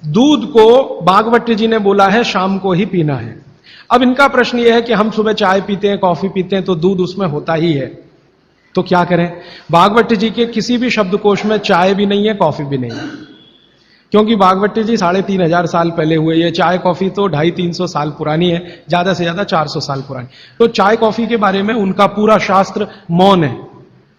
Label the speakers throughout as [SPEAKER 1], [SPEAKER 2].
[SPEAKER 1] दूध को भागवती जी ने बोला है शाम को ही पीना है। अब इनका प्रश्न यह है कि हम सुबह चाय पीते हैं, कॉफी पीते हैं, तो दूध उसमें होता ही है, तो क्या करें? भागवती जी के किसी भी शब्दकोश में चाय भी नहीं है, कॉफी भी नहीं है, क्योंकि भागवती जी 3500 साल पहले हुए। ये चाय कॉफी तो 250-300 साल पुरानी है, ज्यादा से ज्यादा 400 साल पुरानी। तो चाय कॉफी के बारे में उनका पूरा शास्त्र मौन है,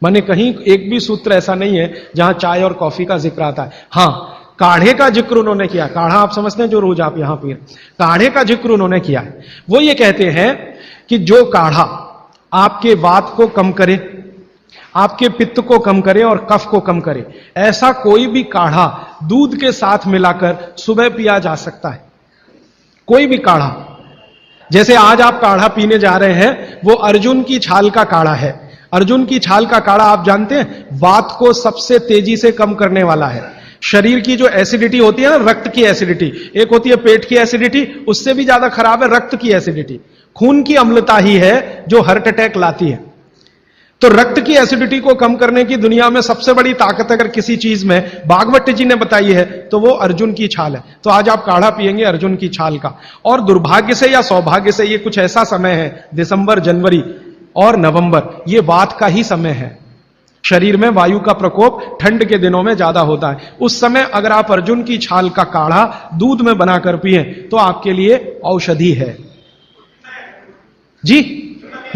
[SPEAKER 1] माने कहीं एक भी सूत्र ऐसा नहीं है जहां चाय और कॉफी का जिक्र आता है। हां, काढ़े का जिक्र उन्होंने किया। काढ़ा आप समझते हैं जो रोज आप यहां पी रहे, काढ़े का जिक्र उन्होंने किया है। वो ये कहते हैं कि जो काढ़ा आपके वात को कम करे, आपके पित्त को कम करे और कफ को कम करे, ऐसा कोई भी काढ़ा दूध के साथ मिलाकर सुबह पिया जा सकता है। कोई भी काढ़ा, जैसे आज आप काढ़ा पीने जा रहे हैं, वो अर्जुन की छाल का काढ़ा है। अर्जुन की छाल का काढ़ा आप जानते हैं वात को सबसे तेजी से कम करने वाला है। शरीर की जो एसिडिटी होती है ना, रक्त की एसिडिटी, एक होती है पेट की एसिडिटी, उससे भी ज्यादा खराब है रक्त की एसिडिटी। खून की अम्लता ही है जो हार्ट अटैक लाती है। तो रक्त की एसिडिटी को कम करने की दुनिया में सबसे बड़ी ताकत अगर किसी चीज में भागवती जी ने बताई है तो वो अर्जुन की छाल है। तो आज आप काढ़ा पिएंगे अर्जुन की छाल का। और दुर्भाग्य से या सौभाग्य से ये कुछ ऐसा समय है, दिसंबर, जनवरी और नवंबर, ये वात का ही समय है। शरीर में वायु का प्रकोप ठंड के दिनों में ज्यादा होता है। उस समय अगर आप अर्जुन की छाल का काढ़ा दूध में बनाकर पिए तो आपके लिए औषधि है। जी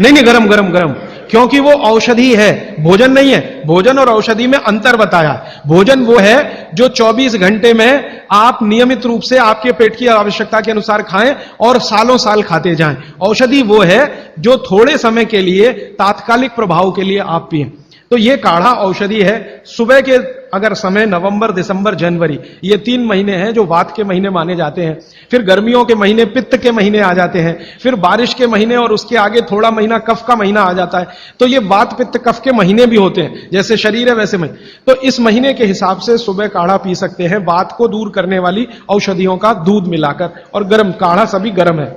[SPEAKER 1] नहीं, गरम गरम गरम, क्योंकि वो औषधि है, भोजन नहीं है। भोजन और औषधि में अंतर बताया। भोजन वो है जो 24 घंटे में आप नियमित रूप से आपके पेट की आवश्यकता के अनुसार खाएं और सालों साल खाते जाएं। औषधि वो है जो थोड़े समय के लिए, तात्कालिक प्रभाव के लिए आप पिएं। तो ये काढ़ा औषधि है। सुबह के अगर समय नवंबर, दिसंबर, जनवरी, ये 3 महीने हैं जो वात के महीने माने जाते हैं। फिर गर्मियों के महीने पित्त के महीने आ जाते हैं। फिर बारिश के महीने और उसके आगे थोड़ा महीना कफ का महीना आ जाता है। तो ये वात पित्त कफ के महीने भी होते हैं, जैसे शरीर है वैसे में। तो इस महीने के हिसाब से सुबह काढ़ा पी सकते हैं, वात को दूर करने वाली औषधियों का दूध मिलाकर। और गर्म काढ़ा सभी गर्म है,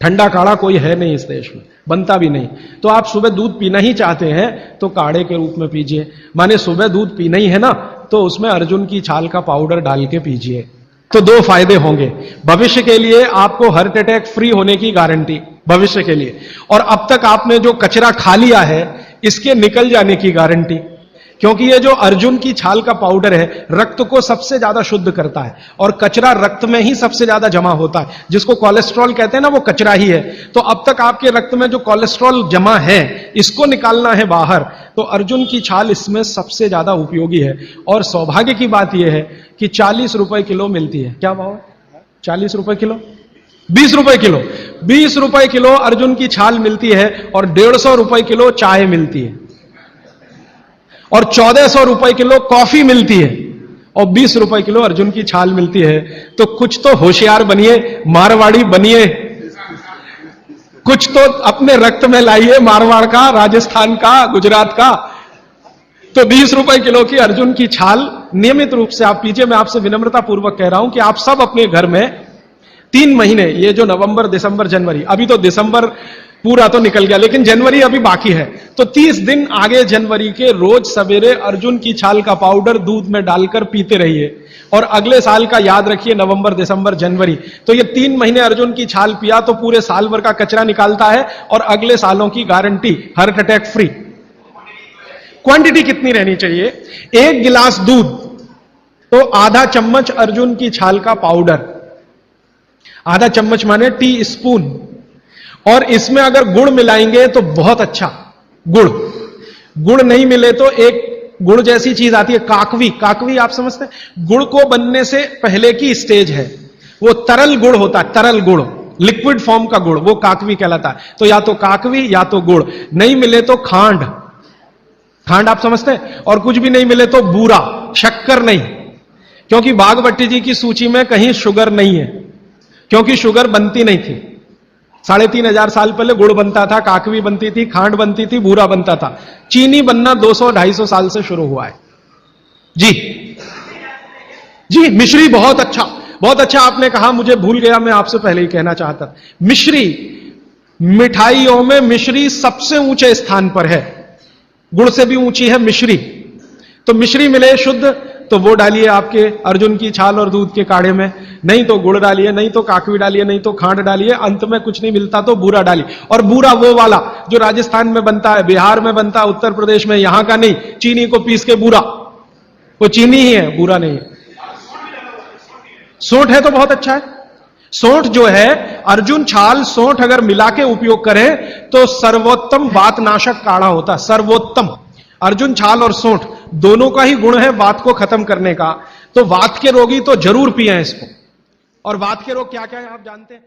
[SPEAKER 1] ठंडा काढ़ा कोई है नहीं इस देश में, बनता भी नहीं। तो आप सुबह दूध पीना ही चाहते हैं तो काढ़े के रूप में पीजिए। माने सुबह दूध पीना ही है ना, तो उसमें अर्जुन की छाल का पाउडर डाल के पीजिए। तो 2 फायदे होंगे। भविष्य के लिए आपको हार्ट अटैक फ्री होने की गारंटी, भविष्य के लिए। और अब तक आपने जो कचरा खा लिया है इसके निकल जाने की गारंटी, क्योंकि ये जो अर्जुन की छाल का पाउडर है रक्त को सबसे ज्यादा शुद्ध करता है। और कचरा रक्त में ही सबसे ज्यादा जमा होता है, जिसको कोलेस्ट्रॉल कहते हैं ना, वो कचरा ही है। तो अब तक आपके रक्त में जो कोलेस्ट्रॉल जमा है इसको निकालना है बाहर, तो अर्जुन की छाल इसमें सबसे ज्यादा उपयोगी है। और सौभाग्य की बात यह है कि 40 रुपए किलो मिलती है। क्या भाव है? 40 रुपए किलो, 20 रुपए किलो, 20 रुपए किलो अर्जुन की छाल मिलती है। और 150 रुपए किलो चाय मिलती है, और 1400 रुपए किलो कॉफी मिलती है, और 20 रुपए किलो अर्जुन की छाल मिलती है। तो कुछ तो होशियार बनिए, मारवाड़ी बनिए, कुछ तो अपने रक्त में लाइए, मारवाड़ का, राजस्थान का, गुजरात का। तो 20 रुपए किलो की अर्जुन की छाल नियमित रूप से आप पीजिए। मैं आपसे विनम्रता पूर्वक कह रहा हूं कि आप सब अपने घर में 3 महीने, ये जो नवंबर, दिसंबर, जनवरी, अभी तो दिसंबर पूरा तो निकल गया लेकिन जनवरी अभी बाकी है, तो 30 दिन आगे जनवरी के रोज सवेरे अर्जुन की छाल का पाउडर दूध में डालकर पीते रहिए। और अगले साल का याद रखिए, नवंबर, दिसंबर, जनवरी, तो ये 3 महीने अर्जुन की छाल पिया तो पूरे साल भर का कचरा निकालता है और अगले सालों की guarantee, heart attack free. Quantity कितनी रहनी चाहिए? 1 गिलास दूध तो आधा चम्मच अर्जुन की छाल का पाउडर, आधा चम्मच माने टी स्पून। और इसमें अगर गुड़ मिलाएंगे तो बहुत अच्छा। गुड़ नहीं मिले तो एक गुड़ जैसी चीज आती है, काकवी। काकवी आप समझते हैं? गुड़ को बनने से पहले की स्टेज है, वो तरल गुड़ होता है, तरल गुड़, लिक्विड फॉर्म का गुड़, वो काकवी कहलाता है। तो या तो काकवी या तो गुड़, नहीं मिले तो खांड, खांड आप समझते हैं? और कुछ भी नहीं मिले तो बूरा, शक्कर नहीं, क्योंकि भागवती जी की सूची में कहीं शुगर नहीं है, क्योंकि शुगर बनती नहीं थी। 3500 साल पहले गुड़ बनता था, काकवी बनती थी, खांड बनती थी, बूरा बनता था। चीनी बनना 200-250 साल से शुरू हुआ है। जी मिश्री बहुत अच्छा, बहुत अच्छा आपने कहा, मुझे भूल गया, मैं आपसे पहले ही कहना चाहता। मिश्री, मिठाइयों में मिश्री सबसे ऊंचे स्थान पर है, गुड़ से भी ऊंची है मिश्री। तो मिश्री मिले शुद्ध, तो वो डालिए आपके अर्जुन की छाल और दूध के काढ़े में, नहीं तो गुड़ डालिए, नहीं तो काकवी डालिए, नहीं तो खांड डालिए, अंत में कुछ नहीं मिलता तो बूरा डालिए। और बूरा वो वाला जो राजस्थान में बनता है, बिहार में बनता है, उत्तर प्रदेश में, यहां का नहीं, चीनी को पीस के बूरा, वो चीनी ही है, बूरा नहीं है। सोंठ है तो बहुत अच्छा है। सोंठ जो है, अर्जुन छाल सोंठ अगर मिला के उपयोग करें तो सर्वोत्तम वातनाशक काढ़ा होता है, सर्वोत्तम। अर्जुन छाल और सोंठ दोनों का ही गुण है वात को खत्म करने का। तो वात के रोगी तो जरूर पिए इसको। और वात के रोग क्या क्या है आप जानते हैं?